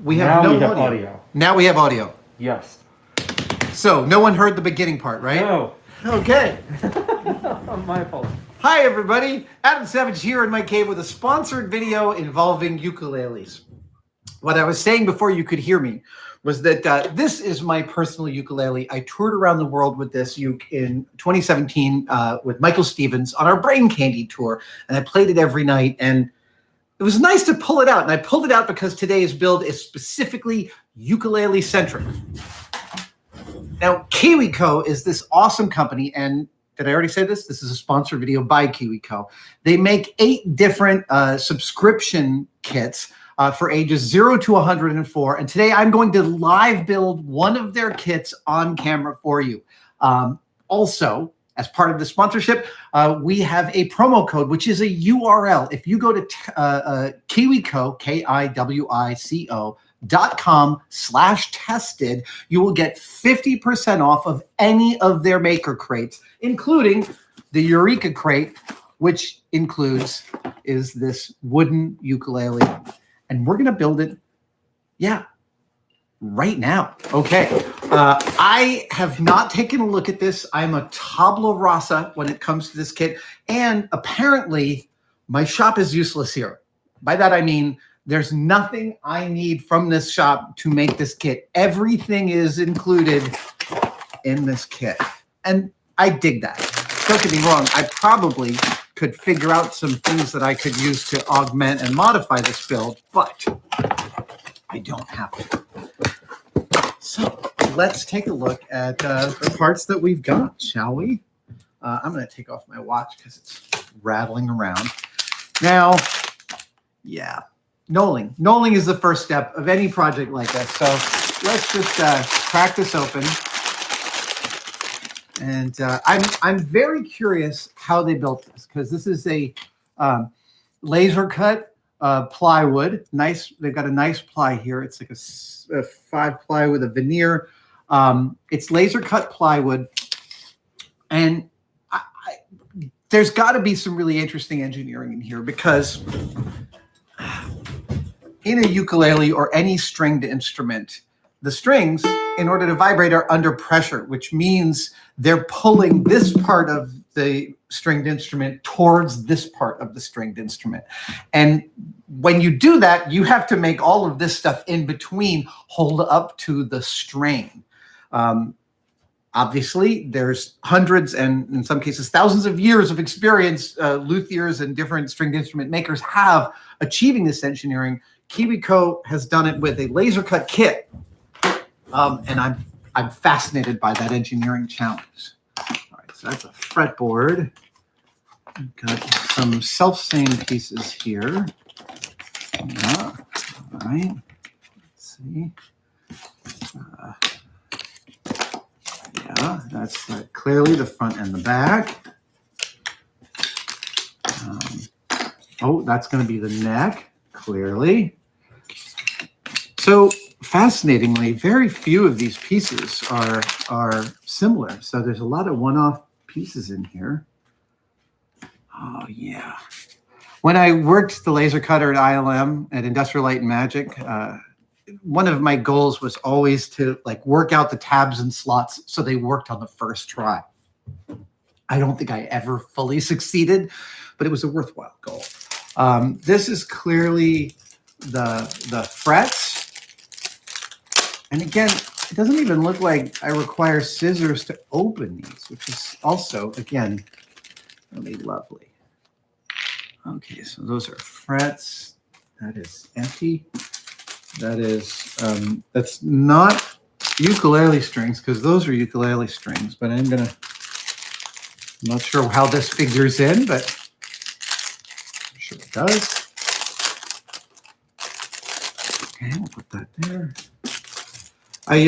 We have now no we have audio. audio. Now we have audio. Yes. So no one heard the beginning part, right? No. Okay. My fault. Hi, everybody. Adam Savage here in my cave with a sponsored video involving ukuleles. What I was saying before you could hear me was that this is my personal ukulele. I toured around the world with this uke in 2017 with Michael Stevens on our Brain Candy tour, and I played it every night, and it was nice to pull it out, and I pulled it out because today's build is specifically ukulele-centric. Now, KiwiCo is this awesome company, and did I already say this? This is a sponsored video by KiwiCo. They make 8 different subscription kits for ages 0 to 104. And today I'm going to live build one of their kits on camera for you. Also, as part of the sponsorship, we have a promo code, which is a URL. If you go to KiwiCo, KIWICO.com/tested, you will get 50% off of any of their maker crates, including the Eureka crate, which is this wooden ukulele. And we're going to build it, right now. Okay. I have not taken a look at this. I'm a tabula rasa when it comes to this kit. And apparently, my shop is useless here. By that, I mean, there's nothing I need from this shop to make this kit. Everything is included in this kit. And I dig that. Don't get me wrong. I probably could figure out some things that I could use to augment and modify this build, but I don't have to. So let's take a look at the parts that we've got, shall we? I'm going to take off my watch because it's rattling around. Now, knolling is the first step of any project like this. So let's just crack this open. And I'm very curious how they built this, because this is a laser cut plywood. Nice, they've got a nice ply here. It's like a 5-ply with a veneer. It's laser cut plywood, and there's got to be some really interesting engineering in here, because in a ukulele or any stringed instrument, the strings, in order to vibrate, are under pressure, which means they're pulling this part of the stringed instrument towards this part of the stringed instrument. And when you do that, you have to make all of this stuff in between hold up to the strain. Obviously, there's hundreds and in some cases thousands of years of experience luthiers and different stringed instrument makers have achieving this engineering. KiwiCo has done it with a laser cut kit. And I'm fascinated by that engineering challenge. All right, so that's a fretboard. We've got some self-same pieces here. Yeah, all right. Let's see. That's clearly the front and the back. That's going to be the neck, clearly. So, fascinatingly, very few of these pieces are similar. So there's a lot of one-off pieces in here. Oh, yeah. When I worked the laser cutter at ILM, at Industrial Light and Magic, one of my goals was always to work out the tabs and slots so they worked on the first try. I don't think I ever fully succeeded, but it was a worthwhile goal. This is clearly the frets. And again, it doesn't even look like I require scissors to open these, which is also, again, really lovely. Okay, so those are frets. That is empty. That is, that's not ukulele strings, because those are ukulele strings, but I'm not sure how this figures in, but I'm sure it does. Okay, we'll put that there. I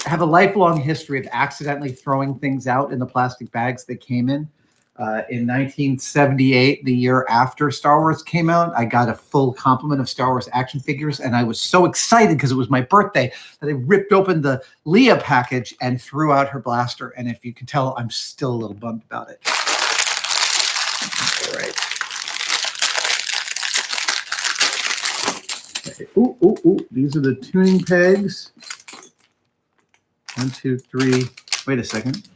have a lifelong history of accidentally throwing things out in the plastic bags they came in. In 1978, the year after Star Wars came out, I got a full complement of Star Wars action figures, and I was so excited because it was my birthday that I ripped open the Leia package and threw out her blaster. And if you can tell, I'm still a little bummed about it. All right. Okay. Ooh, ooh, ooh. These are the tuning pegs. 1, 2, 3. Wait a second.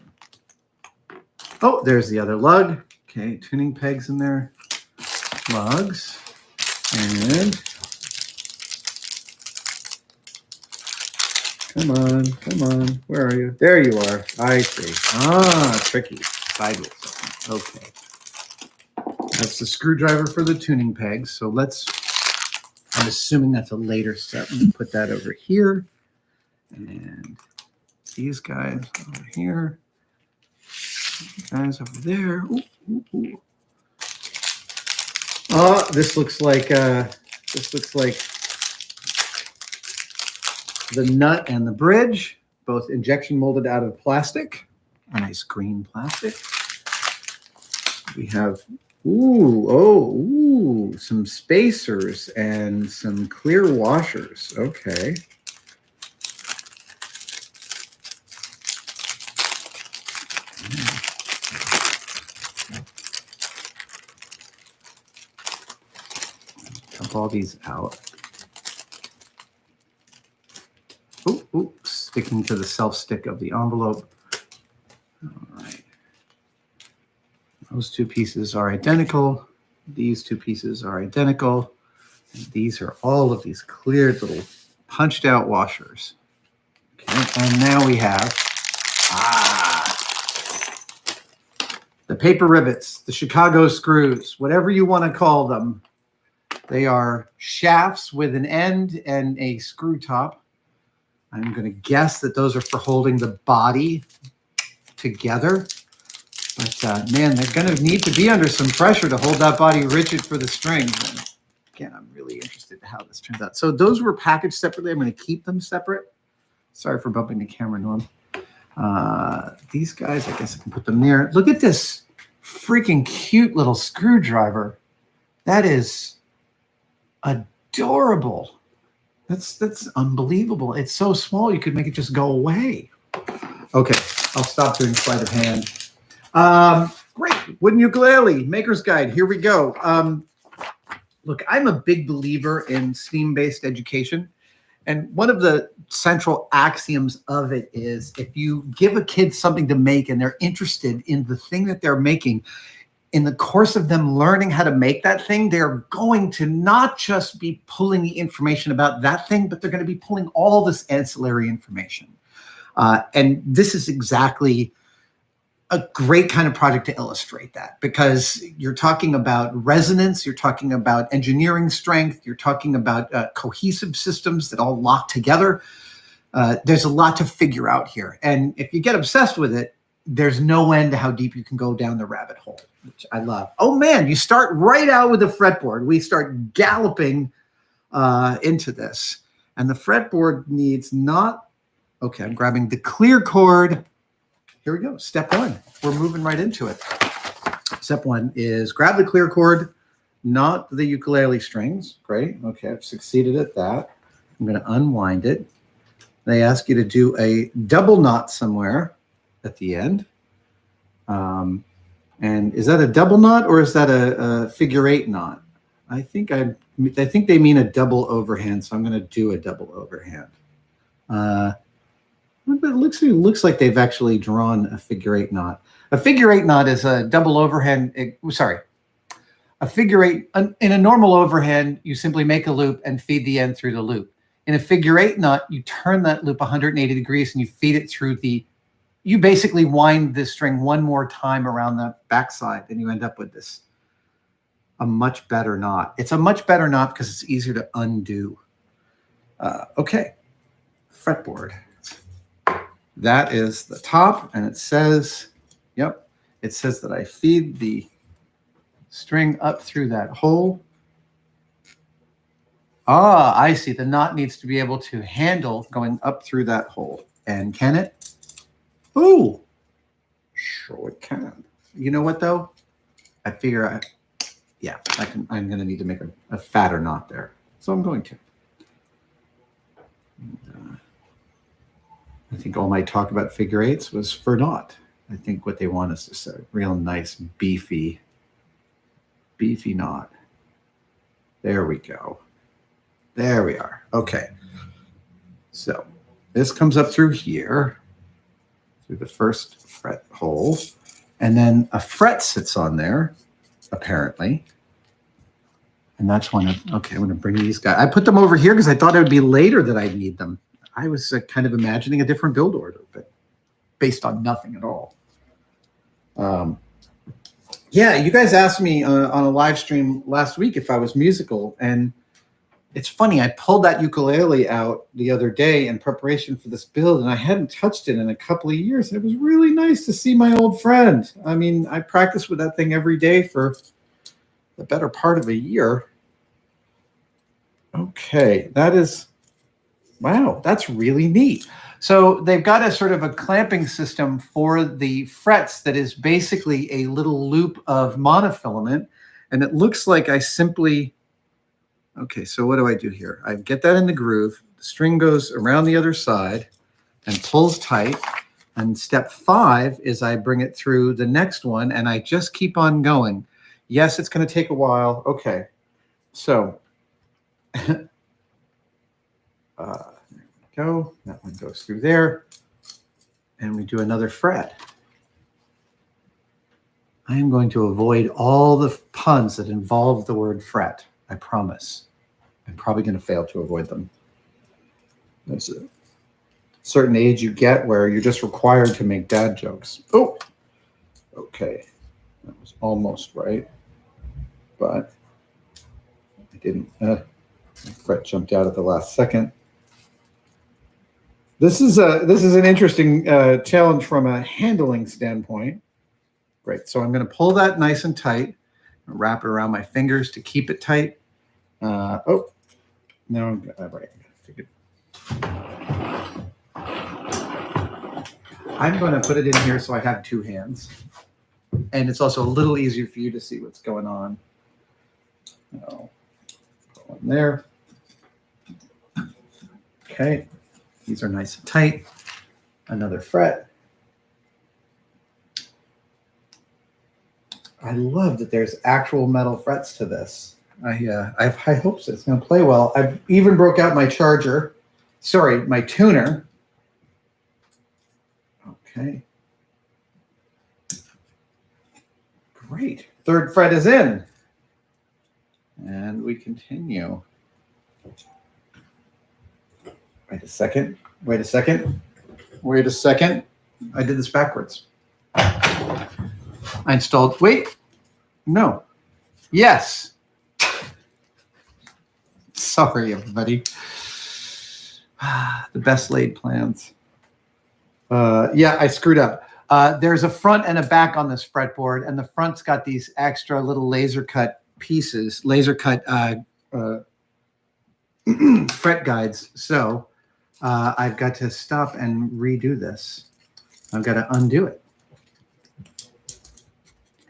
Oh, there's the other lug. Okay, tuning pegs in there. Lugs. And come on. Where are you? There you are. I see. Ah, tricky. Sideways. Okay. That's the screwdriver for the tuning pegs. So I'm assuming that's a later step. I'm going to put that over here. And these guys over here. These guys over there. Ooh, ooh, ooh. Oh, this looks like the nut and the bridge, both injection molded out of plastic, a nice green plastic. We have some spacers and some clear washers. Okay. Dump all these out. Ooh, sticking to the self-stick of the envelope. All right. Those two pieces are identical. These two pieces are identical. And these are all of these clear little punched out washers. Okay, and now we have the paper rivets, the Chicago screws, whatever you want to call them. They are shafts with an end and a screw top. I'm going to guess that those are for holding the body together. But man, they're going to need to be under some pressure to hold that body rigid for the strings. And again, I'm really interested in how this turns out. So those were packaged separately. I'm going to keep them separate. Sorry for bumping the camera, Norm. These guys, I guess I can put them there. Look at this freaking cute little screwdriver. That is adorable. That's unbelievable. It's so small you could make it just go away. Okay, I'll stop doing sleight of hand. Great, wooden ukulele, maker's guide. Here we go. Look, I'm a big believer in STEAM-based education. And one of the central axioms of it is if you give a kid something to make and they're interested in the thing that they're making, in the course of them learning how to make that thing, they're going to not just be pulling the information about that thing, but they're going to be pulling all this ancillary information. And this is exactly a great kind of project to illustrate that, because you're talking about resonance, you're talking about engineering strength, you're talking about cohesive systems that all lock together. There's a lot to figure out here. And if you get obsessed with it, there's no end to how deep you can go down the rabbit hole, which I love. Oh man, you start right out with the fretboard. We start galloping into this. And the fretboard needs not, okay, I'm grabbing the clear cord. Here we go, step one. We're moving right into it. Step one is grab the clear cord, not the ukulele strings. Great, okay, I've succeeded at that. I'm gonna unwind it. They ask you to do a double knot somewhere at the end. And is that a double knot or is that a figure-8 knot? I think they mean a double overhand, so I'm going to do a double overhand. But it looks like they've actually drawn a figure-8 knot. A figure-8 knot is a double overhand. A figure-8 in a normal overhand, you simply make a loop and feed the end through the loop. In a figure-8 knot, you turn that loop 180 degrees and you feed it through you basically wind this string one more time around the backside and you end up with a much better knot. It's a much better knot because it's easier to undo. Okay, fretboard. That is the top, and it says, yep, it says that I feed the string up through that hole. Ah, I see. The knot needs to be able to handle going up through that hole. And can it? Oh, sure it can. You know what though? I figure I'm going to need to make a fatter knot there. So I'm going to. I think all my talk about figure-8s was for naught. I think what they want is just a real nice beefy knot. There we go. There we are. Okay. So this comes up through here, through the first fret hole, and then a fret sits on there, apparently. And that's one of, okay, I'm going to bring these guys. I put them over here because I thought it would be later that I'd need them. I was kind of imagining a different build order, but based on nothing at all. Yeah, you guys asked me on a live stream last week if I was musical, and it's funny, I pulled that ukulele out the other day in preparation for this build, and I hadn't touched it in a couple of years. It was really nice to see my old friend. I mean, I practiced with that thing every day for the better part of a year. Okay, that is, wow, that's really neat. So they've got a sort of a clamping system for the frets that is basically a little loop of monofilament, and it looks like I simply... Okay, so what do I do here? I get that in the groove. The string goes around the other side and pulls tight. And step 5 is I bring it through the next one, and I just keep on going. Yes, it's going to take a while. Okay, so there we go. That one goes through there, and we do another fret. I am going to avoid all the puns that involve the word fret. I promise. I'm probably going to fail to avoid them. There's a certain age you get where you're just required to make dad jokes. Oh, okay. That was almost right, but I didn't. My fret jumped out at the last second. This is an interesting challenge from a handling standpoint. Great. So I'm going to pull that nice and tight. Wrap it around my fingers to keep it tight. Oh, no, right. I'm going to put it in here so I have two hands. And it's also a little easier for you to see what's going on. Put one there. Okay. These are nice and tight. Another fret. I love that there's actual metal frets to this. I have high hopes it's going to play well. I even broke out my charger. Sorry, my tuner. Okay. Great. Third fret is in. And we continue. Wait a second. Wait a second. Wait a second. I did this backwards. I installed, wait, no, yes. Sorry, everybody. The best laid plans. Yeah, I screwed up. There's a front and a back on this fretboard, and the front's got these extra little laser cut pieces, laser cut fret guides. So I've got to stop and redo this. I've got to undo it.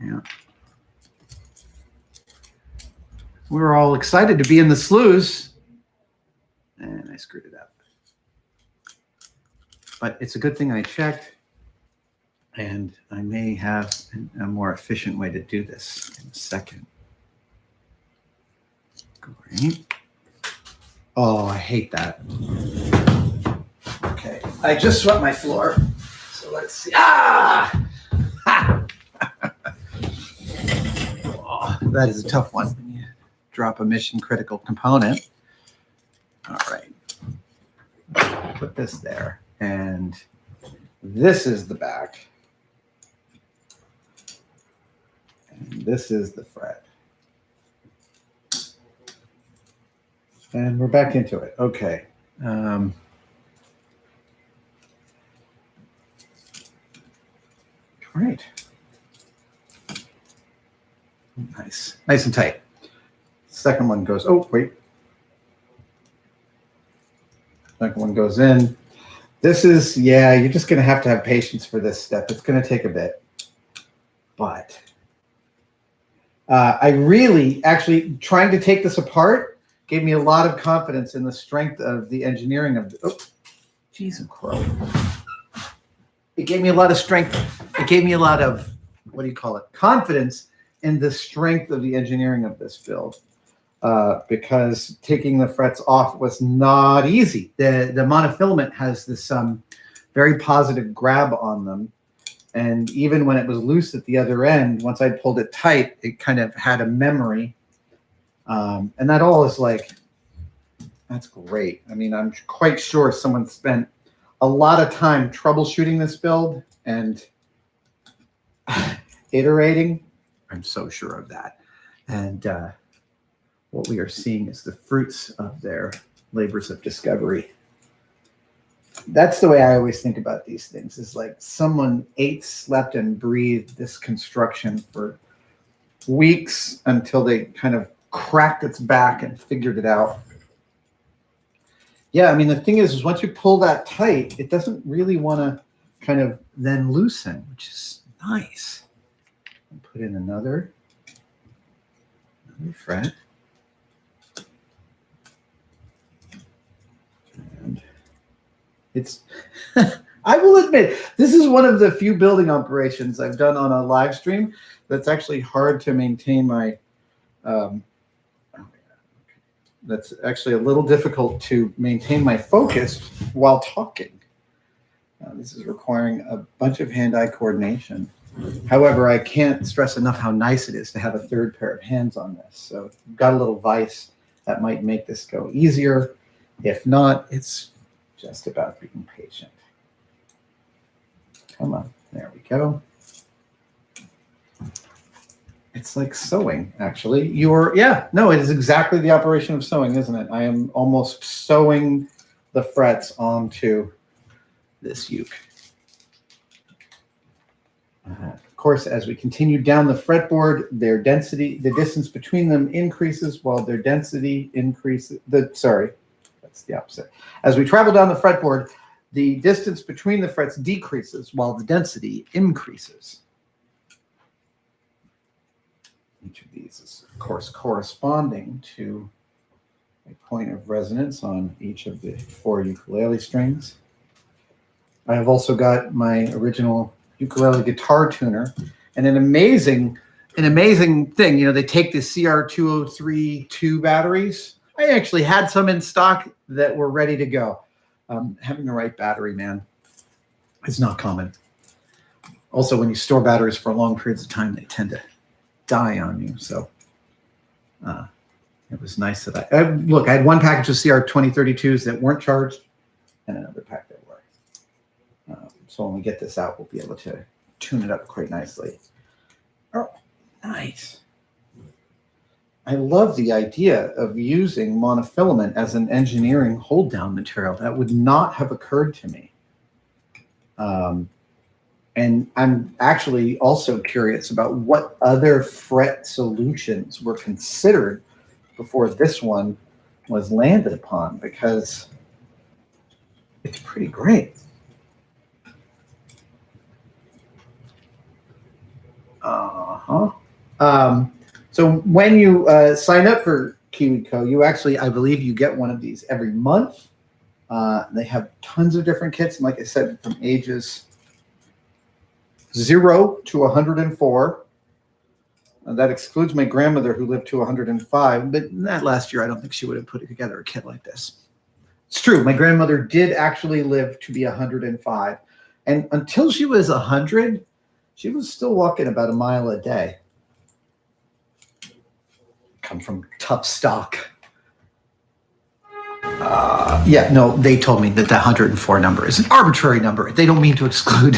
Yeah. We were all excited to be in the sloughs, and I screwed it up. But it's a good thing I checked, and I may have a more efficient way to do this in a second. Great. Oh, I hate that. Okay, I just swept my floor, so let's see. Ah! Ha! Oh, that is a tough one when you drop a mission critical component. All right. Put this there. And this is the back. And this is the fret. And we're back into it. Okay. Great. Nice. Nice and tight. Second one goes, oh, wait. Second one goes in. This is, yeah, you're just going to have patience for this step. It's going to take a bit. But I really, actually, trying to take this apart gave me a lot of confidence in the strength of the engineering of, oh, geez, crow. It gave me a lot of strength. It gave me a lot of, what do you call it? Confidence in the strength of the engineering of this build. because taking the frets off was not easy. The monofilament has this very positive grab on them. And even when it was loose at the other end, once I pulled it tight, it kind of had a memory. And that all is like, that's great. I mean, I'm quite sure someone spent a lot of time troubleshooting this build and iterating. I'm so sure of that. And what we are seeing is the fruits of their labors of discovery. That's the way I always think about these things, is like someone ate, slept, and breathed this construction for weeks until they kind of cracked its back and figured it out. Yeah, I mean, the thing is once you pull that tight, it doesn't really want to kind of then loosen, which is nice. And put in another fret. And it's, I will admit, this is one of the few building operations I've done on a live stream that's actually hard to maintain my, that's actually a little difficult to maintain my focus while talking. This is requiring a bunch of hand-eye coordination. However, I can't stress enough how nice it is to have a third pair of hands on this. So if you've got a little vise that might make this go easier. If not, it's just about being patient. Come on, there we go. It's like sewing, actually. It is exactly the operation of sewing, isn't it? I am almost sewing the frets onto this uke. Of course, as we continue down the fretboard, their density, the distance between them increases while their density increases. That's the opposite. As we travel down the fretboard, the distance between the frets decreases while the density increases. Each of these is, of course, corresponding to a point of resonance on each of the 4 ukulele strings. I have also got my original ukulele guitar tuner, and an amazing thing. You know, they take the CR203-2 batteries. I actually had some in stock that were ready to go. Having the right battery, man, is not common. Also, when you store batteries for long periods of time, they tend to die on you. So it was nice that I had one package of CR2032s that weren't charged and another pack that were. So when we get this out, we'll be able to tune it up quite nicely. Oh, nice. I love the idea of using monofilament as an engineering hold down material. That would not have occurred to me. And I'm actually also curious about what other fret solutions were considered before this one was landed upon, because it's pretty great. So when you sign up for KiwiCo, you actually, I believe you get one of these every month. They have tons of different kits, and like I said, from ages 0 to 104. That excludes my grandmother, who lived to 105, but that last year I don't think she would have put together a kit like this. It's true, my grandmother did actually live to be 105, and until she was 100, she was still walking about a mile a day. Come from tough stock. They told me that the 104 number is an arbitrary number. They don't mean to exclude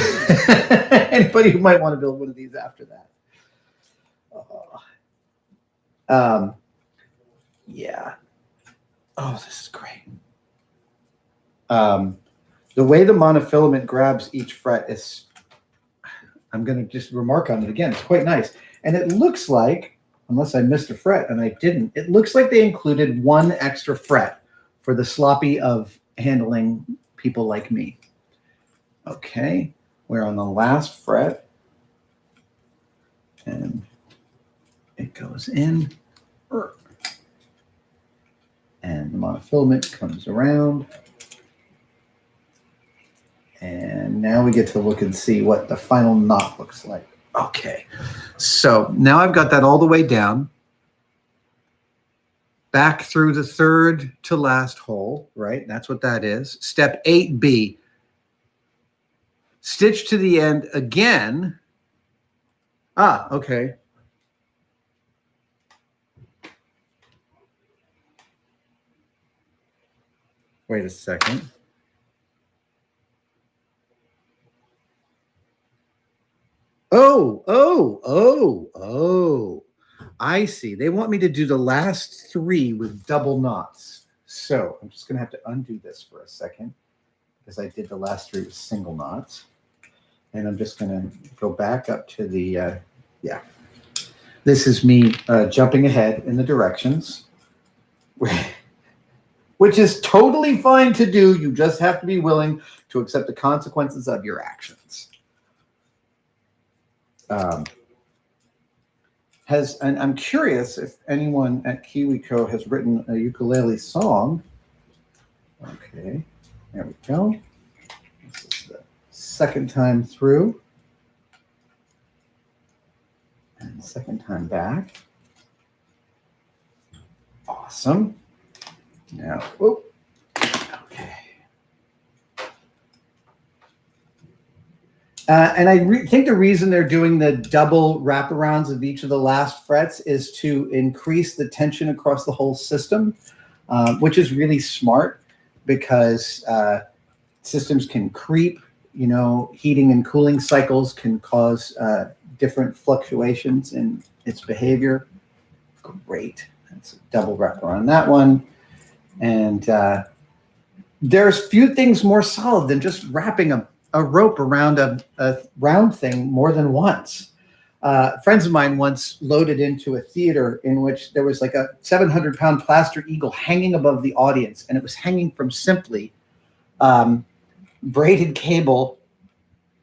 anybody who might want to build one of these after that. Yeah. Oh, this is great. The way the monofilament grabs each fret is, I'm going to just remark on it again. It's quite nice. And it looks like, unless I missed a fret, and I didn't, it looks like they included one extra fret for the sloppy of handling people like me. Okay, we're on the last fret. And it goes in. And the monofilament comes around. And now we get to look and see what the final knot looks like. Okay, so now I've got that all the way down. back through the third to last hole, right? That's what that is. Step 8B, stitch to the end again. Ah, okay. Wait a second. Oh. I see. They want me to do the last 3 with double knots. So I'm just going to have to undo this for a second because I did the last 3 with single knots. And I'm just going to go back up to the, yeah. This is me jumping ahead in the directions, which is totally fine to do. You just have to be willing to accept the consequences of your actions. And I'm curious if anyone at KiwiCo has written a ukulele song. Okay, there we go. This is the second time through. And second time back. Awesome. Now, whoop. Okay. And I think the reason they're doing the double wraparounds of each of the last frets is to increase the tension across the whole system, which is really smart because systems can creep. You know, heating and cooling cycles can cause different fluctuations in its behavior. Great. That's a double wraparound on that one. And there's few things more solid than just wrapping a rope around a round thing more than once. Friends of mine once loaded into a theater in which there was like a 700-pound plaster eagle hanging above the audience, and it was hanging from simply braided cable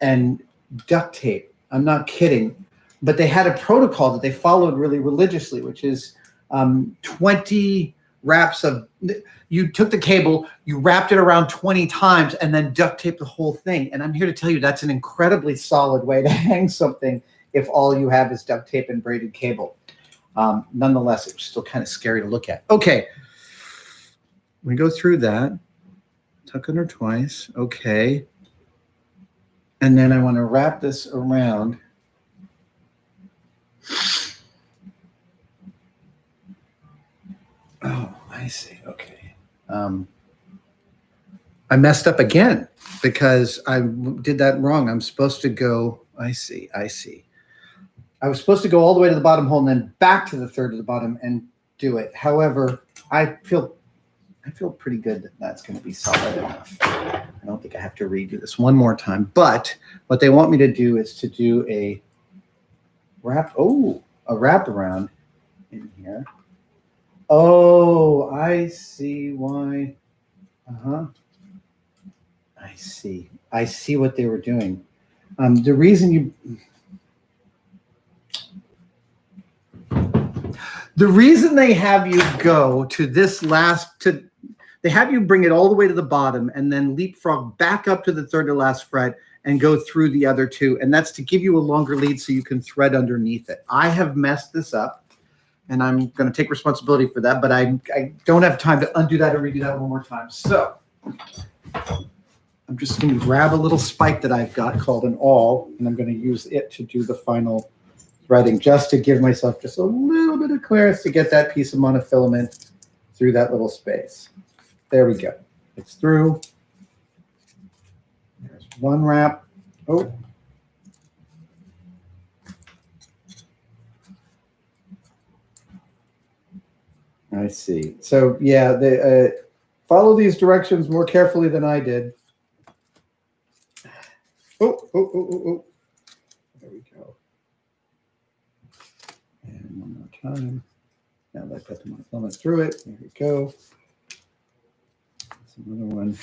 and duct tape. I'm not kidding. But they had a protocol that they followed really religiously, which is 20 wraps of, you took the cable, you wrapped it around 20 times, and then duct taped the whole thing. And I'm here to tell you that's an incredibly solid way to hang something if all you have is duct tape and braided cable. Nonetheless, it was still kind of scary to look at. Okay, we go through that, tuck under twice, okay. And then I want to wrap this around. Oh, I see. Okay. I messed up again because I did that wrong. I'm supposed to go. I see. I was supposed to go all the way to the bottom hole and then back to the third of the bottom and do it. However, I feel pretty good that that's going to be solid enough. I don't think I have to redo this one more time. But what they want me to do is to do a wraparound in here. Oh, I see why. I see what they were doing. The reason they have you go to this they have you bring it all the way to the bottom and then leapfrog back up to the third to last fret and go through the other 2. And that's to give you a longer lead so you can thread underneath it. I have messed this up. And I'm going to take responsibility for that, but I don't have time to undo that or redo that one more time. So I'm just going to grab a little spike that I've got called an awl, and I'm going to use it to do the final threading just to give myself just a little bit of clearance to get that piece of monofilament through that little space. There we go. It's through. There's one wrap. Oh. I see. So yeah, they follow these directions more carefully than I did. Oh. There we go. And one more time. Now let's put the monofilament through it. There we go. That's another one.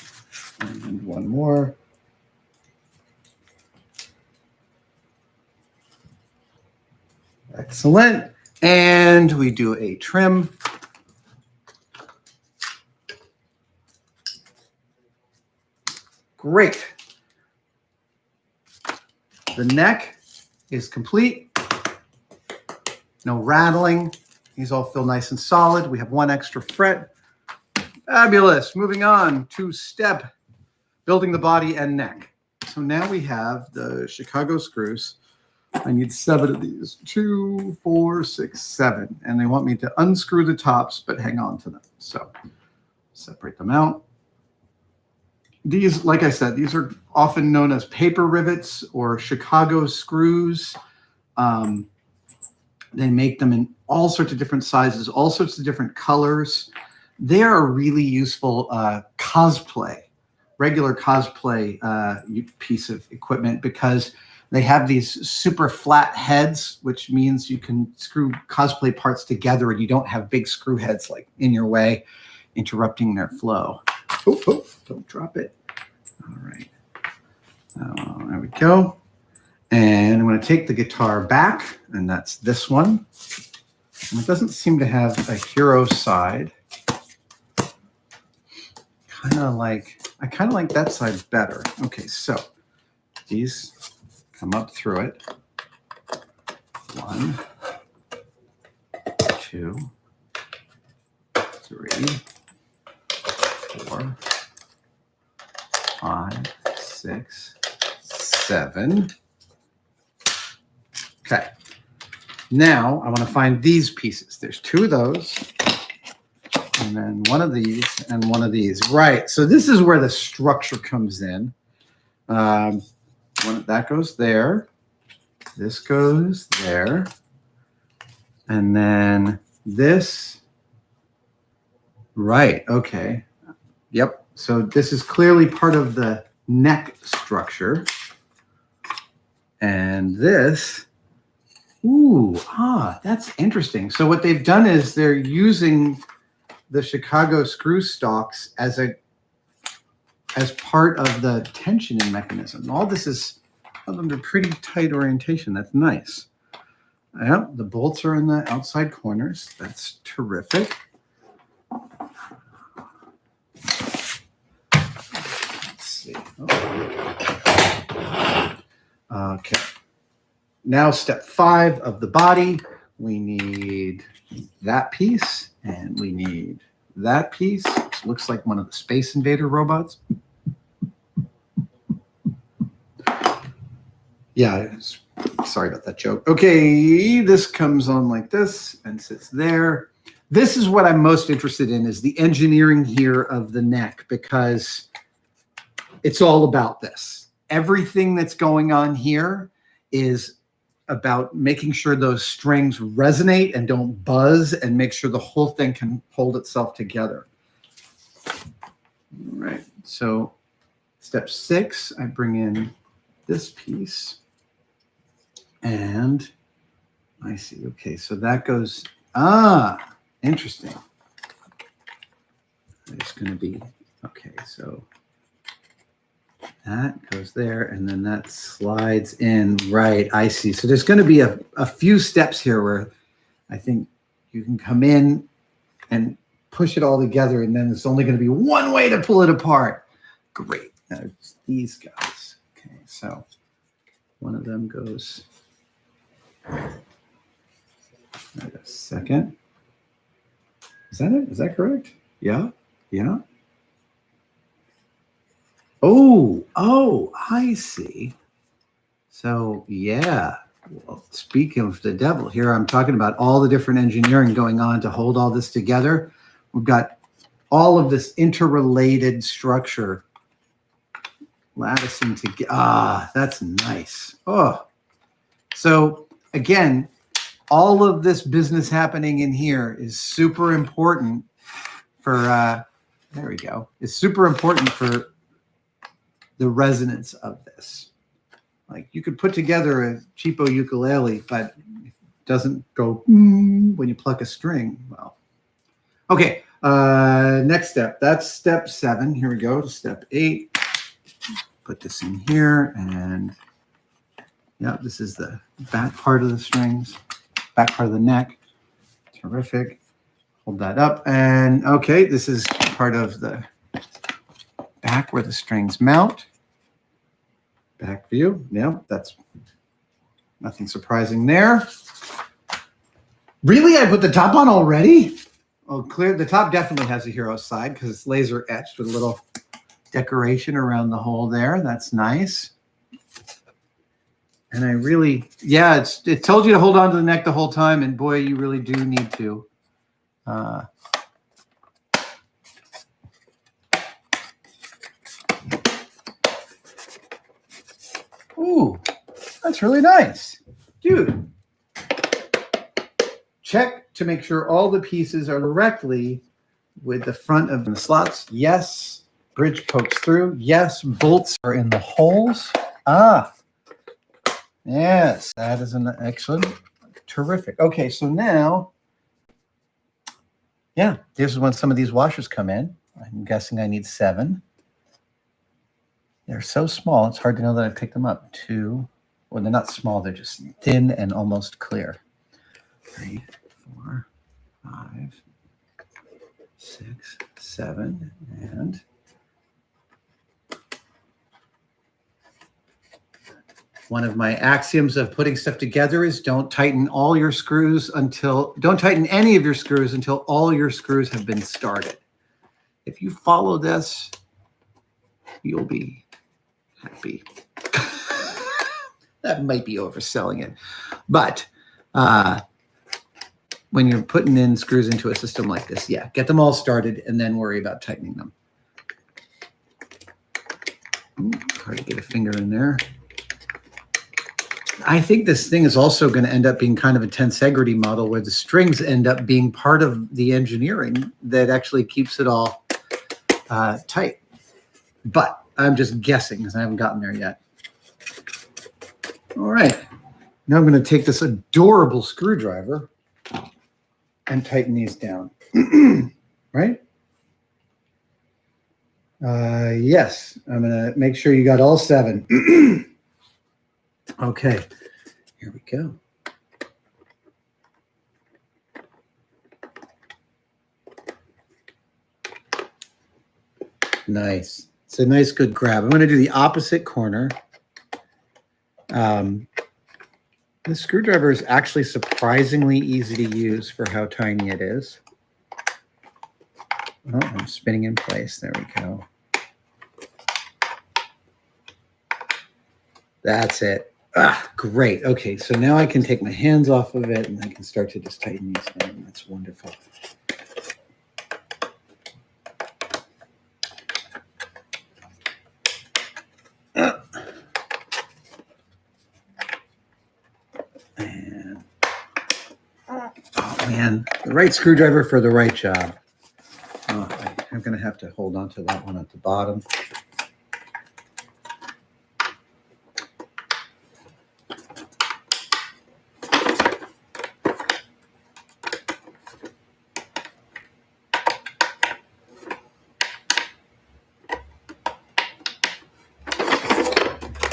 And one more. Excellent. And we do a trim. Great. The neck is complete. No rattling. These all feel nice and solid. We have one extra fret. Fabulous. Moving on to step, building the body and neck. So now we have the Chicago screws. I need 7 of these. 2, 4, 6, 7. And they want me to unscrew the tops, but hang on to them. So separate them out. These, like I said, these are often known as paper rivets or Chicago screws. They make them in all sorts of different sizes, all sorts of different colors. They are a really useful cosplay, regular cosplay piece of equipment because they have these super flat heads, which means you can screw cosplay parts together and you don't have big screw heads like in your way, interrupting their flow. Oh, don't drop it. All right. There we go. And I'm going to take the guitar back, and that's this one. And it doesn't seem to have a hero side. I kind of like that side better. Okay, so these come up through it. 1, 2, 3, 4, 5, 6, 7. Okay. Now I want to find these pieces. There's 2 of those, and then 1 of these, and 1 of these. Right. So this is where the structure comes in. That goes there. This goes there. And then this. Right. Okay. Yep. So this is clearly part of the neck structure. And this. That's interesting. So what they've done is they're using the Chicago screw stalks as part of the tensioning mechanism. All this is under pretty tight orientation. That's nice. Yep, the bolts are in the outside corners. That's terrific. Let's see. Okay. Now step 5 of the body, we need that piece and we need that piece. It looks like one of the Space Invader robots. Yeah, sorry about that joke. Okay, this comes on like this and sits there. This is what I'm most interested in, is the engineering here of the neck, because it's all about this. Everything that's going on here is about making sure those strings resonate and don't buzz, and make sure the whole thing can hold itself together. All right, so step 6, I bring in this piece, and I see, okay, so that goes, interesting. It's going to be, okay, so that goes there, and then that slides in. Right, I see. So there's going to be a few steps here where I think you can come in and push it all together, and then there's only going to be one way to pull it apart. Great. Now it's these guys. Okay, so one of them goes. Wait a second. Is that it? Is that correct? Yeah. Yeah. Oh, I see. So, yeah. Well, speaking of the devil, here I'm talking about all the different engineering going on to hold all this together. We've got all of this interrelated structure latticing together. That's nice. Oh, so again, all of this business happening in here is super important for, there we go. It's super important for the resonance of this. Like, you could put together a cheapo ukulele, but it doesn't go when you pluck a string. Well, okay. Next step. That's step 7. Here we go to step 8. Put this in here, and yeah, this is the back part of the strings, back part of the neck. Terrific. Hold that up, and okay, this is part of the back where the strings mount. Back view. Yeah, that's nothing surprising there. Really? I put the top on already? Oh, clear. The top definitely has a hero side because it's laser etched with a little decoration around the hole there. That's nice. And I really, yeah, it told you to hold on to the neck the whole time, and boy, you really do need to. Ooh, that's really nice. Dude, check to make sure all the pieces are directly with the front of the slots. Yes. Bridge pokes through. Yes. Bolts are in the holes. Ah. Yes, that is an excellent. Terrific. Okay, so now, yeah, this is when some of these washers come in. I'm guessing I need 7. They're so small, it's hard to know that I picked them up. 2. Well, they're not small, they're just thin and almost clear. 3, 4, 5, 6, 7, and one of my axioms of putting stuff together is don't tighten any of your screws until all your screws have been started. If you follow this, you'll be happy. That might be overselling it. But when you're putting in screws into a system like this, yeah, get them all started and then worry about tightening them. Ooh, hard to get a finger in there. I think this thing is also going to end up being kind of a tensegrity model where the strings end up being part of the engineering that actually keeps it all tight. But I'm just guessing because I haven't gotten there yet. All right. Now I'm going to take this adorable screwdriver and tighten these down. Right? Yes. I'm going to make sure you got all 7. Okay, here we go. Nice. It's a nice, good grab. I'm going to do the opposite corner. This screwdriver is actually surprisingly easy to use for how tiny it is. Oh, I'm spinning in place. There we go. That's it. Ah, great. Okay, so now I can take my hands off of it and I can start to just tighten these down. That's wonderful. And oh man, the right screwdriver for the right job. Oh, I'm going to have to hold on to that one at the bottom.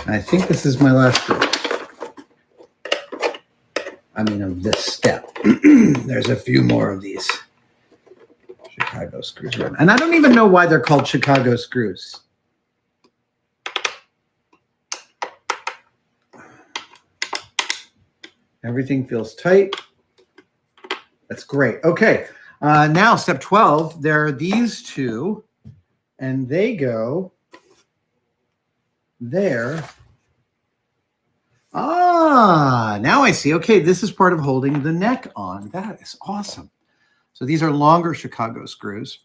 I think this is my last screw. I mean, of this step. There's a few more of these Chicago screws. And I don't even know why they're called Chicago screws. Everything feels tight. That's great. Okay. Now, step 12, there are these 2, and they go there. Ah, now I see. Okay, this is part of holding the neck on. That is awesome. So these are longer Chicago screws,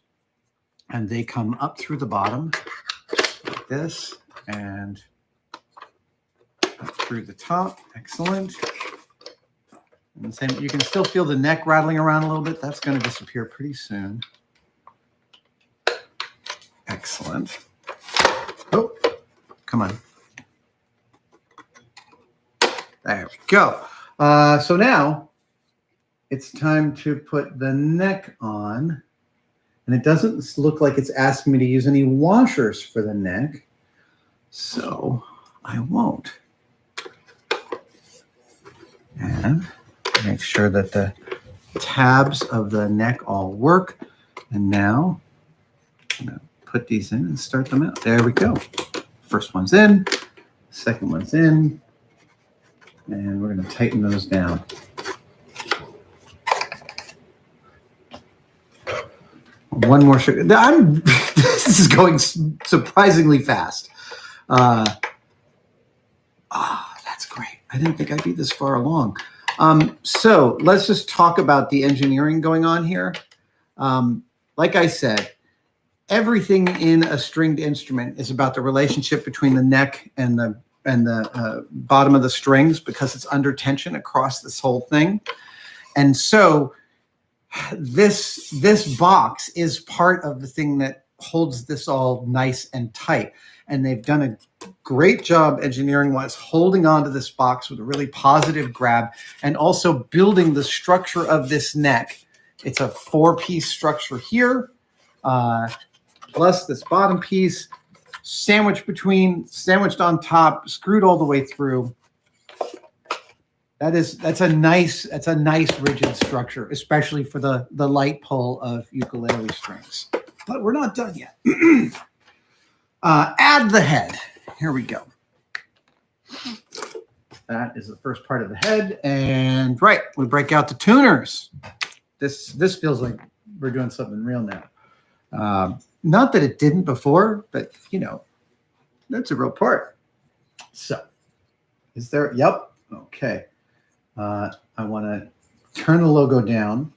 and they come up through the bottom like this and up through the top. Excellent. And the same, you can still feel the neck rattling around a little bit. That's going to disappear pretty soon. Excellent. Oh, come on. There we go. So now it's time to put the neck on. And it doesn't look like it's asking me to use any washers for the neck. So I won't. And make sure that the tabs of the neck all work. And now I'm going to put these in and start them out. There we go. First one's in. Second one's in. And we're going to tighten those down. one more sugar. This is going surprisingly fast. That's great. I didn't think I'd be this far along. So let's just talk about the engineering going on here. Like I said, everything in a stringed instrument is about the relationship between the neck and the bottom of the strings, because it's under tension across this whole thing. And so this box is part of the thing that holds this all nice and tight. And they've done a great job engineering-wise holding onto this box with a really positive grab, and also building the structure of this neck. It's a 4-piece structure here, plus this bottom piece, sandwiched on top, screwed all the way through. That's a nice rigid structure, especially for the light pull of ukulele strings. But we're not done yet. Add the head. Here we go. That is the first part of the head, and right, we break out the tuners. This feels like we're doing something real now. Not that it didn't before, but you know, that's a real part. So, is there? Yep. Okay. I want to turn the logo down,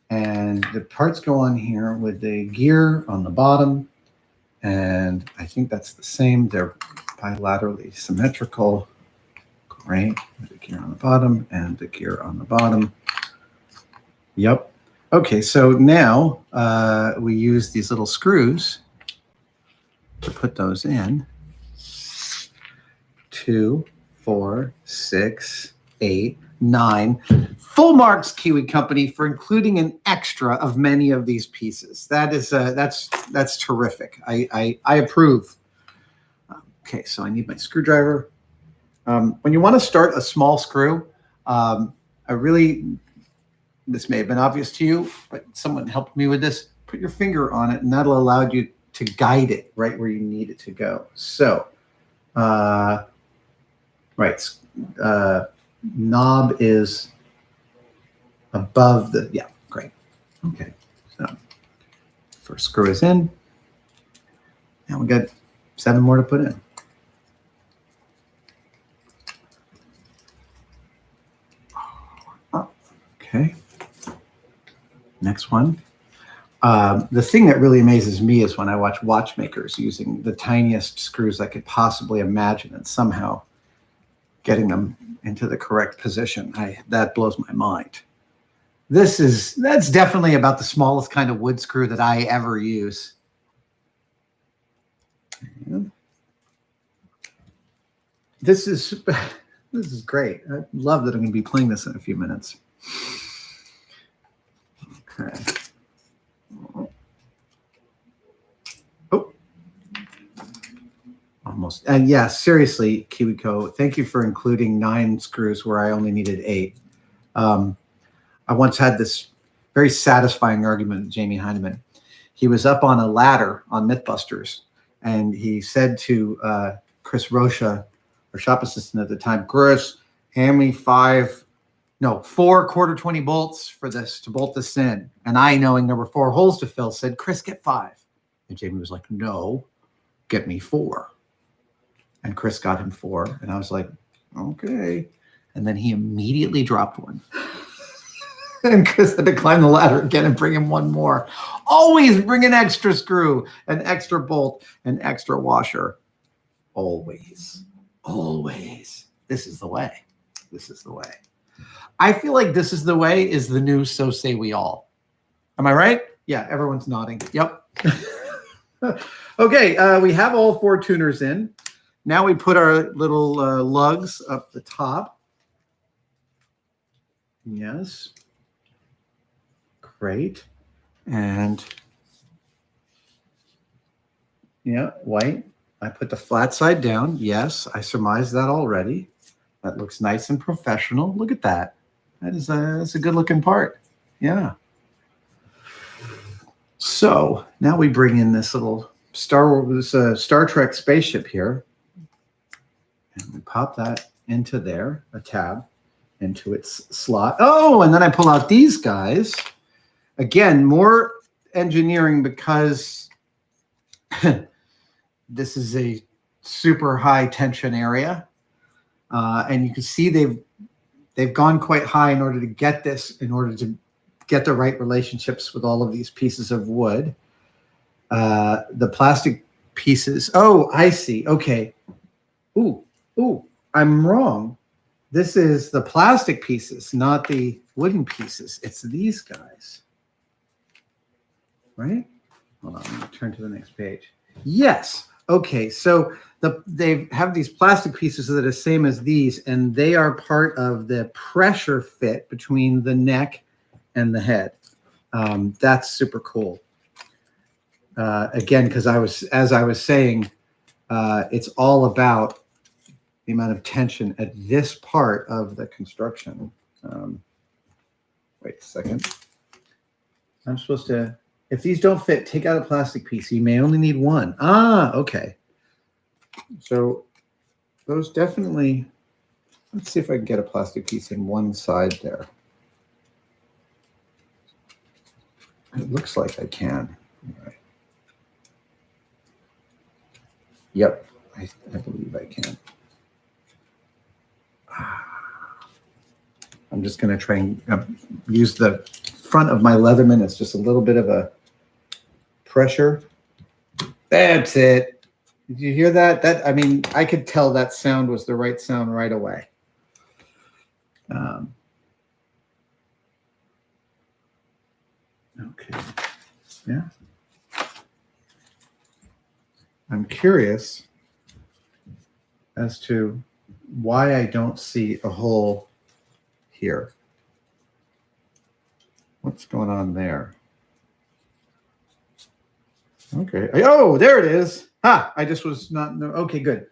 and the parts go on here with the gear on the bottom, and I think that's the same. They're bilaterally symmetrical. Great. The gear on the bottom and the gear on the bottom. Yep. Okay, so now we use these little screws to put those in. 2, 4, 6, 8, 9. Full marks, Kiwi Company, for including an extra of many of these pieces. That is that's terrific. I approve. Okay, so I need my screwdriver. When you want to start a small screw, this may have been obvious to you, but someone helped me with this. Put your finger on it, and that'll allow you to guide it right where you need it to go. So, knob is above the, yeah, great. Okay, so first screw is in. Now we got 7 more to put in. Okay. Next one. The thing that really amazes me is when I watch watchmakers using the tiniest screws I could possibly imagine and somehow getting them into the correct position. That blows my mind. That's definitely about the smallest kind of wood screw that I ever use. And this is great. I love that I'm going to be playing this in a few minutes. Okay. Oh, almost. And yeah, seriously, KiwiCo, thank you for including 9 screws where I only needed 8. I once had this very satisfying argument with Jamie Heineman. He was up on a ladder on Mythbusters, and he said to Chris Rocha, our shop assistant at the time, Chris, hand me 4 quarter 20 bolts for this to bolt this in. And I, knowing there were 4 holes to fill, said, Chris, get 5. And Jamie was like, no, get me 4. And Chris got him 4. And I was like, okay. And then he immediately dropped one. And Chris had to climb the ladder again and bring him 1 more. Always bring an extra screw, an extra bolt, an extra washer. Always. Always. This is the way. This is the way. I feel like this is the way is the new So Say We All. Am I right? Yeah, everyone's nodding. Yep. Okay, we have all 4 tuners in. Now we put our little lugs up the top. Yes. Great. And yeah, white. I put the flat side down. Yes, I surmised that already. That looks nice and professional. Look at that. That's a good looking part. Yeah. So now we bring in this little Star Trek spaceship here. And we pop that into there, a tab, into its slot. Oh, and then I pull out these guys. Again, more engineering because this is a super high tension area. And you can see they've gone quite high in order to get this, in order to get the right relationships with all of these pieces of wood. The plastic pieces. Oh, I see. Okay. Ooh, I'm wrong. This is the plastic pieces, not the wooden pieces. It's these guys. Right? Hold on, I'm going to turn to the next page. Yes. Okay, so they have these plastic pieces that are the same as these, and they are part of the pressure fit between the neck and the head. That's super cool. Again, because as I was saying, it's all about the amount of tension at this part of the construction. Wait a second. I'm supposed to, if these don't fit, take out a plastic piece. You may only need one. Ah, okay. So those definitely, let's see if I can get a plastic piece in one side there. It looks like I can. All right. Yep, I believe I can. I'm just going to try and use the front of my Leatherman. It's just a little bit of a pressure. That's it. Did you hear that? I mean, I could tell that sound was the right sound right away. Okay. Yeah. I'm curious as to why I don't see a hole here. What's going on there? Okay. Oh, there it is. Ha! I just was not. Okay, good.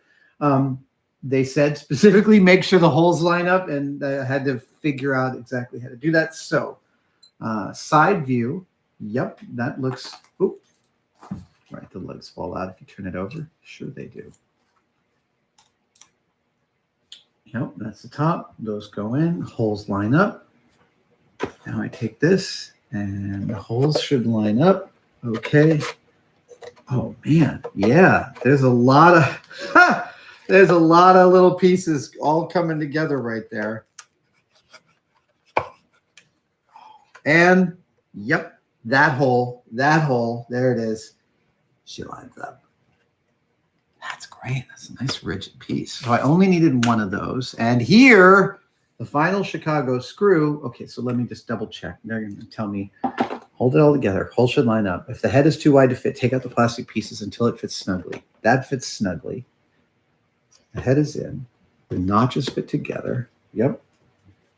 They said specifically make sure the holes line up, and I had to figure out exactly how to do that. So, side view. Yep, that looks. Oop. Right, the legs fall out if you turn it over. Sure, they do. Yep, that's the top. Those go in. Holes line up. Now I take this, and the holes should line up. Okay. Oh man, yeah. There's a lot of there's a lot of little pieces all coming together right there. And yep, that hole, there it is. She lines up. That's great. That's a nice rigid piece. So I only needed one of those. And here, the final Chicago screw. Okay, so let me just double check. They're going to tell me, hold it all together. Hole should line up. If the head is too wide to fit, take out the plastic pieces until it fits snugly. That fits snugly. The head is in. The notches fit together. Yep.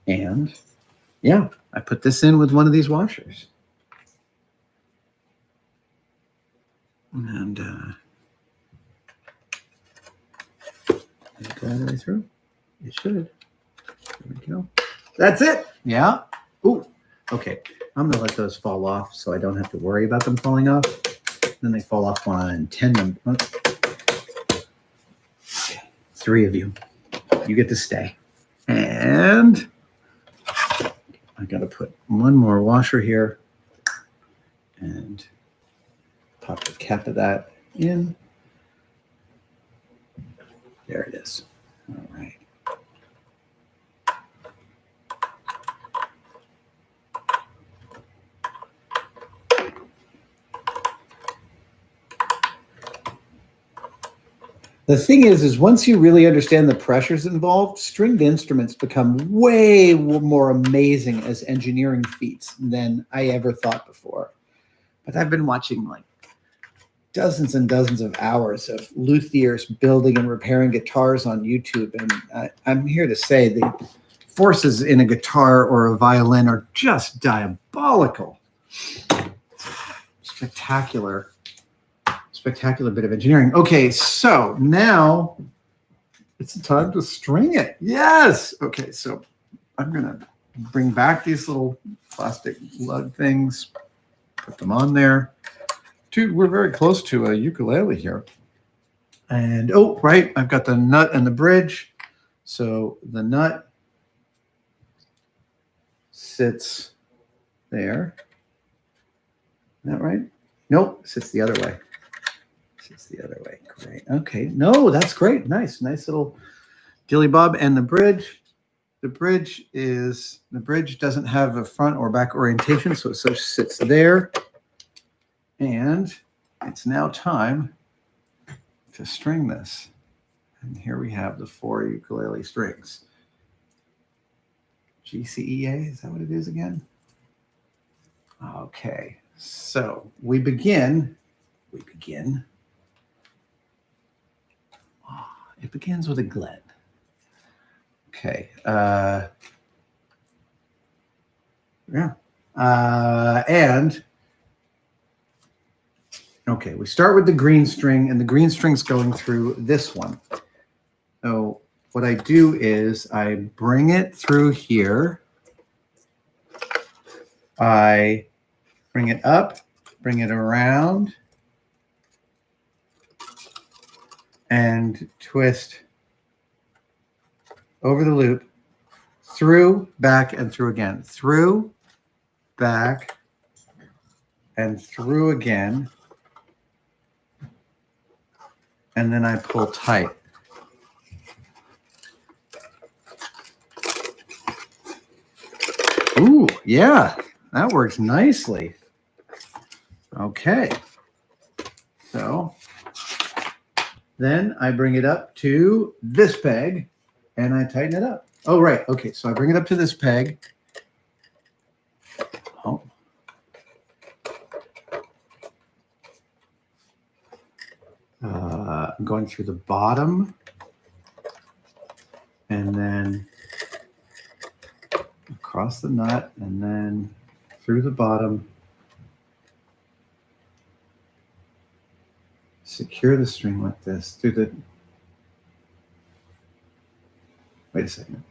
And yeah, I put this in with one of these washers. And go all the way through. It should. There we go. That's it. Yeah. Ooh. Okay. I'm going to let those fall off so I don't have to worry about them falling off. Then they fall off on 10 of them. Okay. 3 of you. You get to stay. And I got to put one more washer here and pop the cap of that in. There it is. All right. The thing is once you really understand the pressures involved, stringed instruments become way more amazing as engineering feats than I ever thought before. But I've been watching like dozens and dozens of hours of luthiers building and repairing guitars on YouTube. And I'm here to say the forces in a guitar or a violin are just diabolical. Spectacular bit of engineering. Okay, so now it's time to string it. Yes. Okay, so I'm going to bring back these little plastic lug things, put them on there. Dude, we're very close to a ukulele here. And, oh, right, I've got the nut and the bridge. So the nut sits there. that right? Nope, sits the other way. Sits the other way. Great. Okay. No, that's great. Nice little dilly bob. And the bridge. The bridge doesn't have a front or back orientation, so it sits there. And it's now time to string this. And here we have the 4 ukulele strings. GCEA, is that what it is again? Okay, so we begin. It begins with a Glen. Okay. And okay, we start with the green string, and the green string's going through this one. So what I do is I bring it through here. I bring it up, bring it around, and twist over the loop, through, back, and through again. Through, back, and through again. And then I pull tight. Ooh, yeah, that works nicely. Okay. So then I bring it up to this peg and I tighten it up. Oh, right. Okay, so I bring it up to this peg. Oh. I'm going through the bottom and then across the nut and then through the bottom. Secure the string like this through the. Wait a second.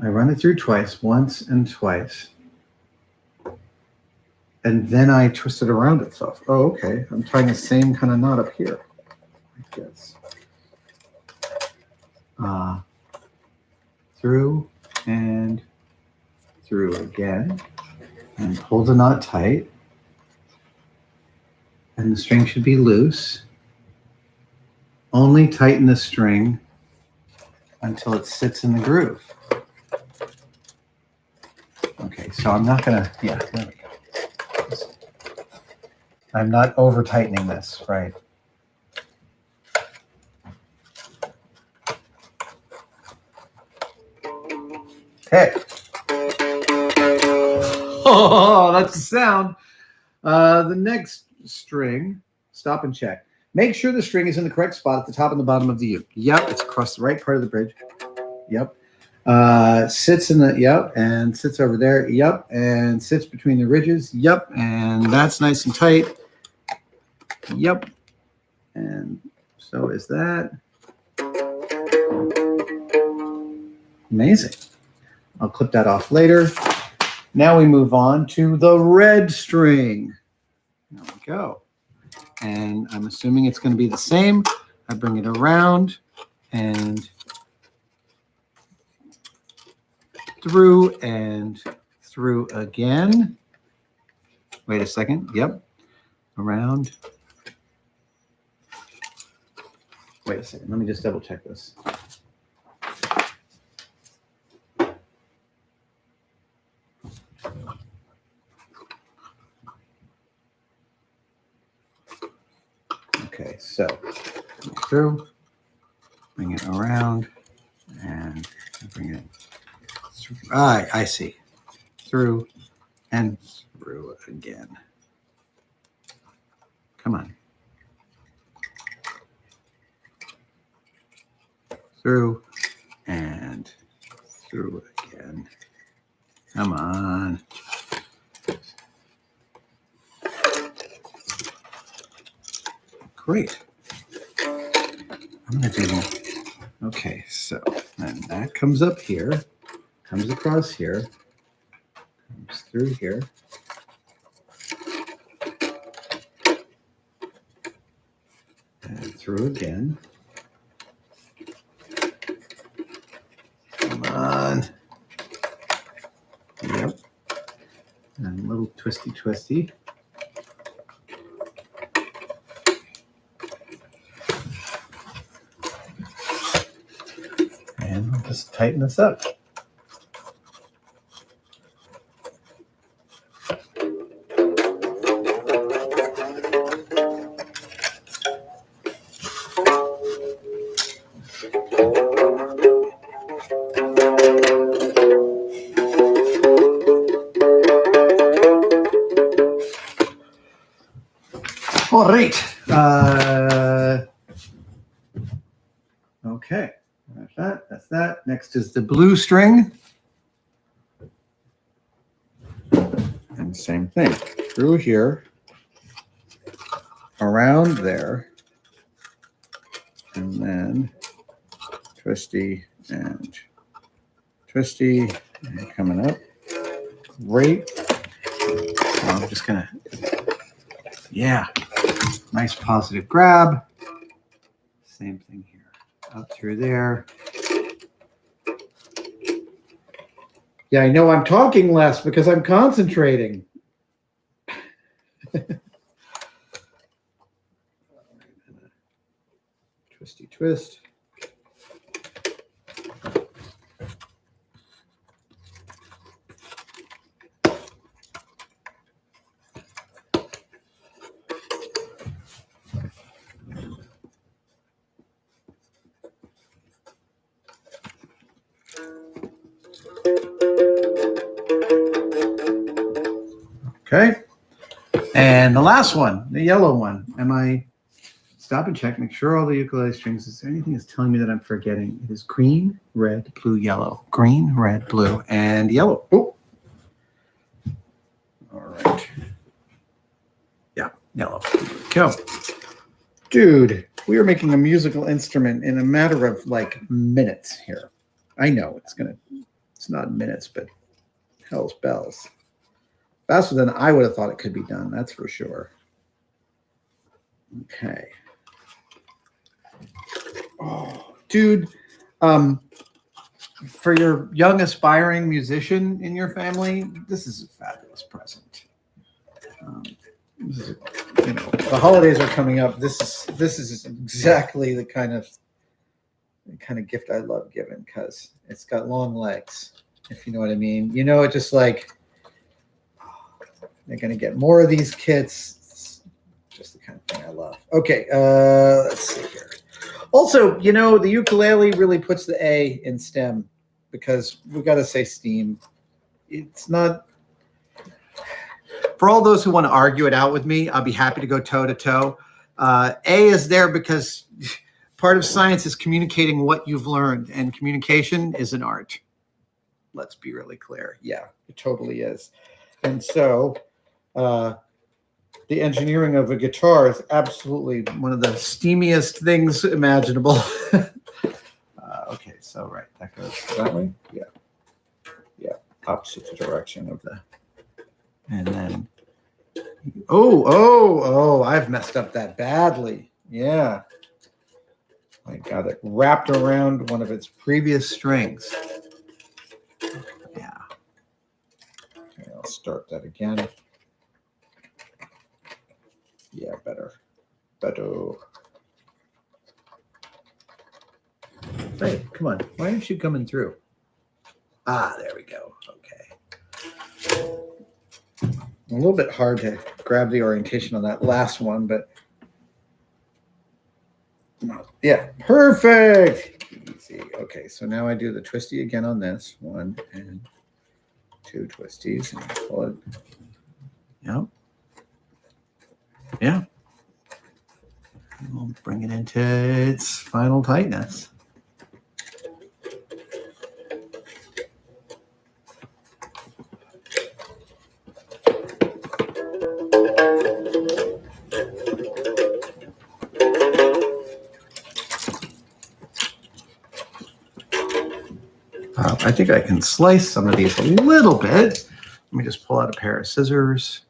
I run it through twice, once and twice. And then I twist it around itself. Oh, okay. I'm tying the same kind of knot up here. Like this. Through and through again. And pull the knot tight. And the string should be loose. Only tighten the string until it sits in the groove. Okay, so I'm not gonna, yeah, there we go. I'm not over tightening this, right? Okay. Oh, that's the sound. The next string, stop and check. Make sure the string is in the correct spot at the top and the bottom of the uke. Yep, it's across the right part of the bridge. Yep. Sits in the, yep, and sits over there. Yep, and sits between the ridges. Yep, and that's nice and tight. Yep, and so is that. Amazing. I'll clip that off later. Now we move on to the red string. There we go. And I'm assuming it's going to be the same. I bring it around and through and through again. Wait a second. Yep. Around. Wait a second. Let me just double check this. Okay, so through, bring it around, and bring it through. I see. Through and through again. Come on. Through and through again. Come on. Great. I'm going to do, okay, so then that comes up here, comes across here, comes through here. And through again. Come on. Yep. And a little twisty. just tighten this up. All right. Okay. That's that. That's that. Next is the blue string. And same thing. Through here, around there, and then twisty and twisty, and coming up. Great. So I'm just gonna, yeah, nice positive grab. Same thing here, up through there. Yeah, I know I'm talking less because I'm concentrating. Twisty twist. Okay. And the last one, the yellow one. Stop and check, make sure all the ukulele strings, is there anything that's telling me that I'm forgetting? It is green, red, blue, yellow. Green, red, blue, and yellow. Oh. All right. Yeah, yellow. Here we go. Dude, we are making a musical instrument in a matter of like minutes here. I know it's not minutes, but hell's bells. Faster than I would have thought it could be done, that's for sure. Okay. Oh, dude, for your young aspiring musician in your family, this is a fabulous present. This is, the holidays are coming up. This is exactly the kind of gift I love giving, because it's got long legs, if you know what I mean. It just like, they're going to get more of these kits. It's just the kind of thing I love. Okay, let's see here. Also, the ukulele really puts the A in STEM, because we got to say STEAM. It's not... For all those who want to argue it out with me, I'll be happy to go toe-to-toe. A is there because part of science is communicating what you've learned, and communication is an art. Let's be really clear. Yeah, it totally is. And so... the engineering of a guitar is absolutely one of the steamiest things imaginable. Okay, so right, that goes that way. Yeah, opposite direction of the. And then, I've messed up that badly. Yeah, I got it wrapped around one of its previous strings. Yeah. Okay, I'll start that again. Yeah, better. Hey, come on. Why aren't you coming through? Ah, there we go. Okay. A little bit hard to grab the orientation on that last one, but yeah, perfect. Easy. Okay, so now I do the twisty again on this. 1 and 2 twisties, and pull it. Yep. Yeah. We'll bring it into its final tightness. I think I can slice some of these a little bit. Let me just pull out a pair of scissors.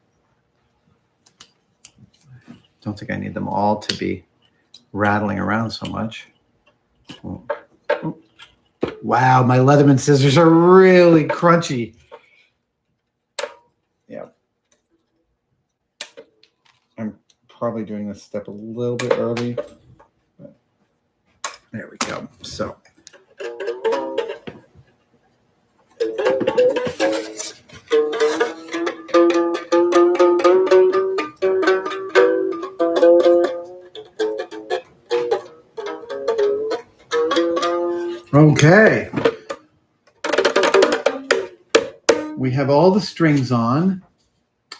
Don't think I need them all to be rattling around so much. Wow, my Leatherman scissors are really crunchy. Yeah. I'm probably doing this step a little bit early. But there we go. So Okay. We have all the strings on.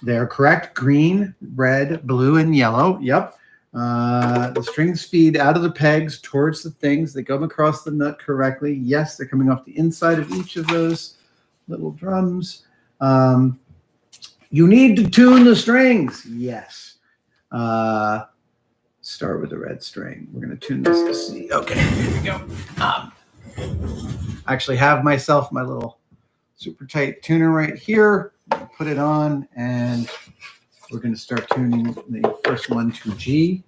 They're correct. Green, red, blue, and yellow. Yep. The strings feed out of the pegs towards the things. They come across the nut correctly. Yes, they're coming off the inside of each of those little drums. You need to tune the strings. Yes. Start with the red string. We're going to tune this to C. Okay, here we go. I actually have myself my little super tight tuner right here. Put it on, and we're going to start tuning the first one to G.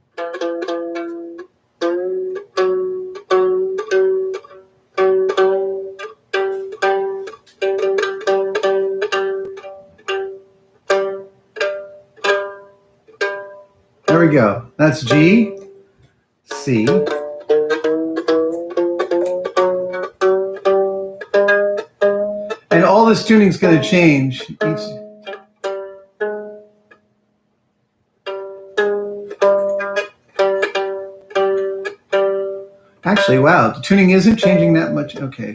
There we go. That's G, C. And all this tuning is going to change. Actually, wow, the tuning isn't changing that much. Okay.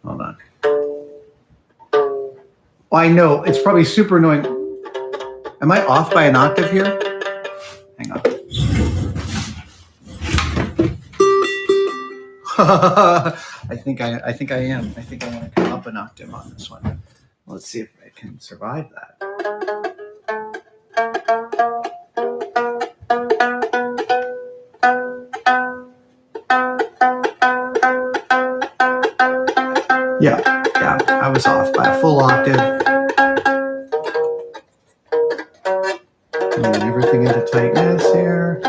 Hold on. Oh, I know, it's probably super annoying. Am I off by an octave here? Hang on. I think I am. I think I want to come up an octave on this one. Let's see if I can survive that. Yeah, I was off by a full octave. And everything into tightness here.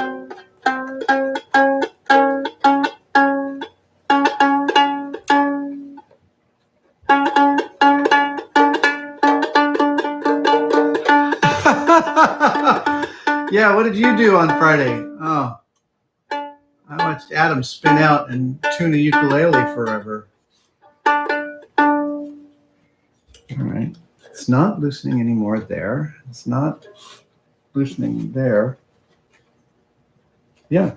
Yeah, what did you do on Friday? Oh, I watched Adam spin out and tune a ukulele forever. All right, it's not loosening anymore there. It's not loosening there. Yeah.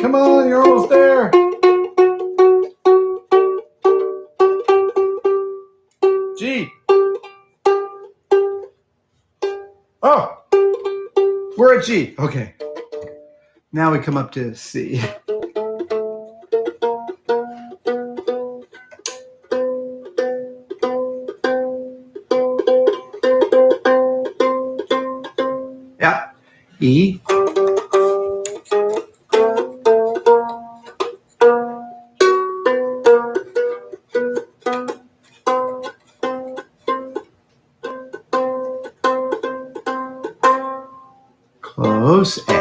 Come on, you're almost there. G. Oh, we're at G. Okay. Now we come up to C. Yeah. E. Close A.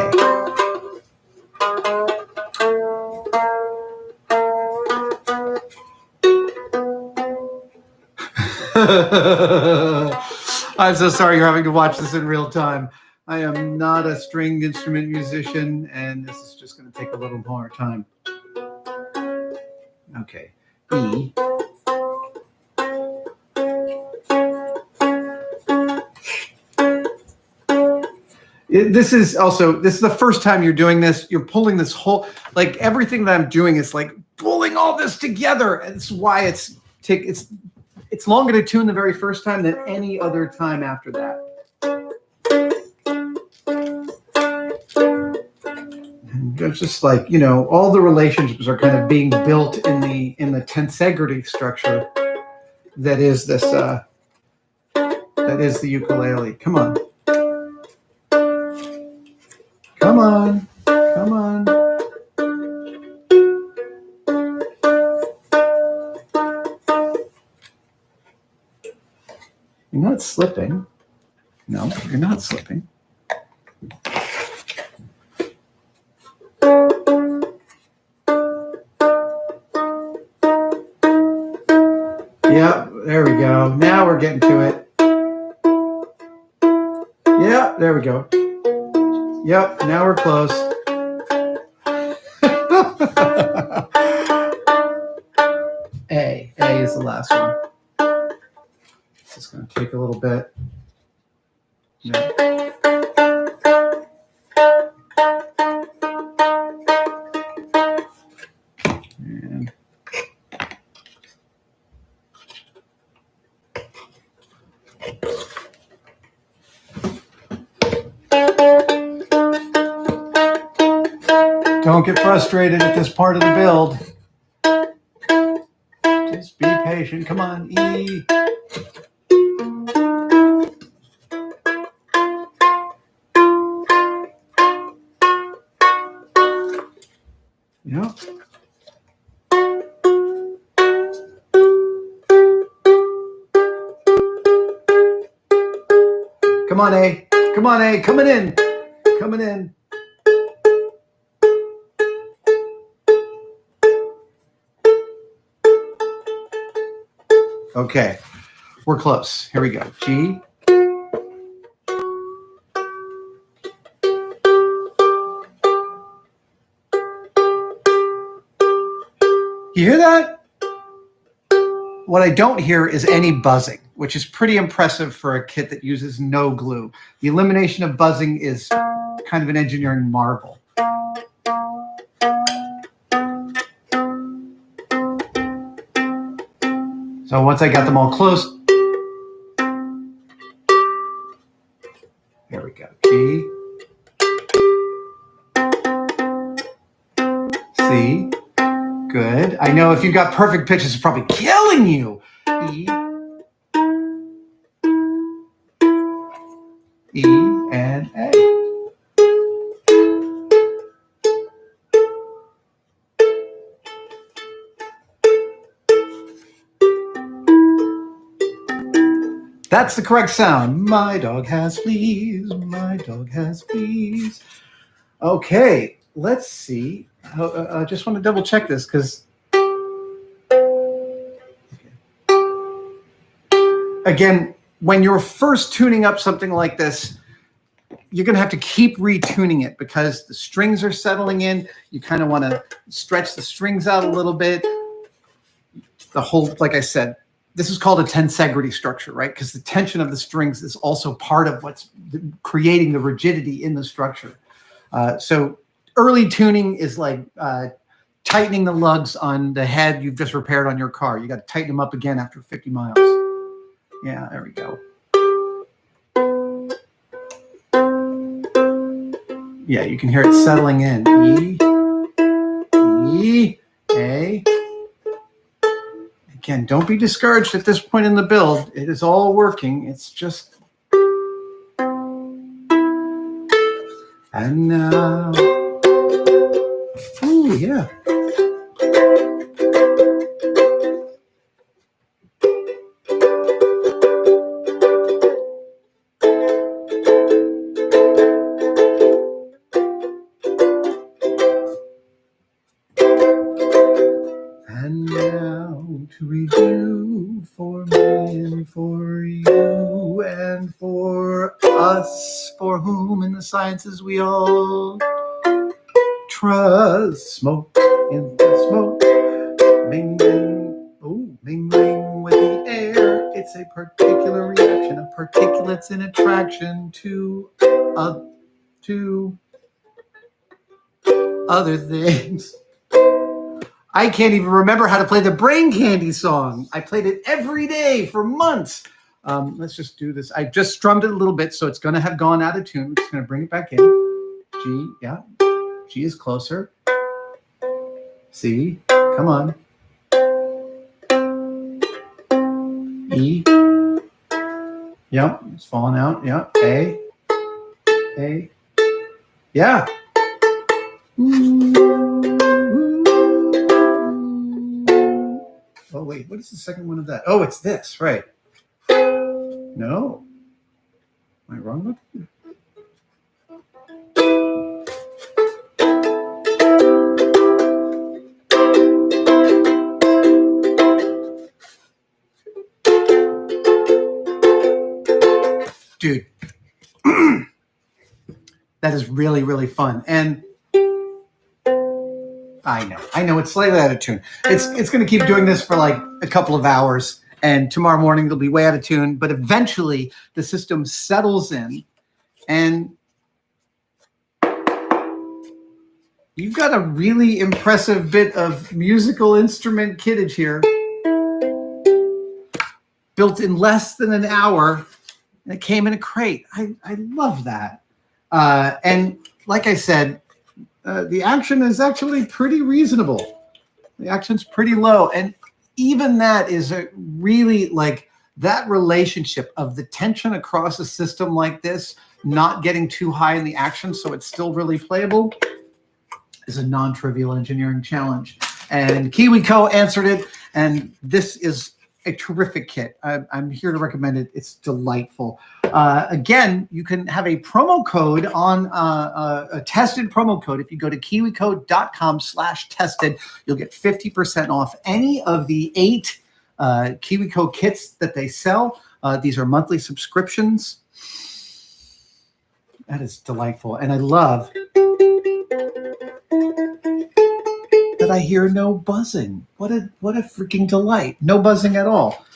I'm so sorry you're having to watch this in real time. I am not a stringed instrument musician, and this is just going to take a little more time. Okay. E. This is the first time you're doing this. You're pulling this whole, like everything that I'm doing is like pulling all this together. And it's why it's longer to tune the very first time than any other time after that. And it's just like, you know, all the relationships are kind of being built in the tensegrity structure that is this that is the ukulele. Come on. Come on, come on. You're not slipping. No, you're not slipping. There we go. Now we're getting to it. Yeah, there we go. Yep, now we're close. A is the last one. It's going to take a little bit. Yeah. And don't get frustrated at this part of the build. Just be patient. Come on, E. Yep. Come on, A. Come on, A. Coming in. Coming in. Okay. We're close. Here we go. G. You hear that? What I don't hear is any buzzing, which is pretty impressive for a kit that uses no glue. The elimination of buzzing is kind of an engineering marvel. So once I got them all close, there we go. G, C, good. I know if you've got perfect pitches, it's probably killing you. E, E, and A. That's the correct sound. My dog has fleas. My dog has fleas. Okay, let's see. I just want to double check this because, again, when you're first tuning up something like this, you're going to have to keep retuning it because the strings are settling in. You kind of want to stretch the strings out a little bit. The whole, like I said, this is called a tensegrity structure, right? Because the tension of the strings is also part of what's creating the rigidity in the structure. So early tuning is like tightening the lugs on the head you've just repaired on your car. You got to tighten them up again after 50 miles. Yeah, there we go. Yeah, you can hear it settling in. E, A. Again, don't be discouraged at this point in the build. It is all working. It's just... And now... Ooh, yeah. And now to review for me and for you and for us, for whom in the sciences we all trust. Smoke in the smoke, mingling, mingling with the air. It's a particular reaction of particulates in attraction to other things. I can't even remember how to play the Brain Candy song. I played it every day for months. Let's just do this. I just strummed it a little bit, so it's going to have gone out of tune. We're just going to bring it back in. G, yeah. G is closer. C, come on. E, yep, it's falling out. Yep. A, yeah. Oh, wait, what is the second one of that? Oh, it's this, right. No. Am I wrong with it? dude, that is really, really fun. And I know it's slightly out of tune. It's going to keep doing this for like a couple of hours, and tomorrow morning it'll be way out of tune. But eventually, the system settles in, and you've got a really impressive bit of musical instrument kittage here, built in less than an hour, and it came in a crate. I love that. And like I said, the action is actually pretty reasonable. The action's pretty low. And even that is a really like that relationship of the tension across a system like this, not getting too high in the action so it's still really playable, is a non-trivial engineering challenge. And KiwiCo answered it. And this is a terrific kit. I'm here to recommend it. It's delightful. Again, you can have a promo code on a tested promo code. If you go to kiwico.com/tested, you'll get 50% off any of the 8 KiwiCo kits that they sell. These are monthly subscriptions. That is delightful. And I love that I hear no buzzing. What a freaking delight. No buzzing at all.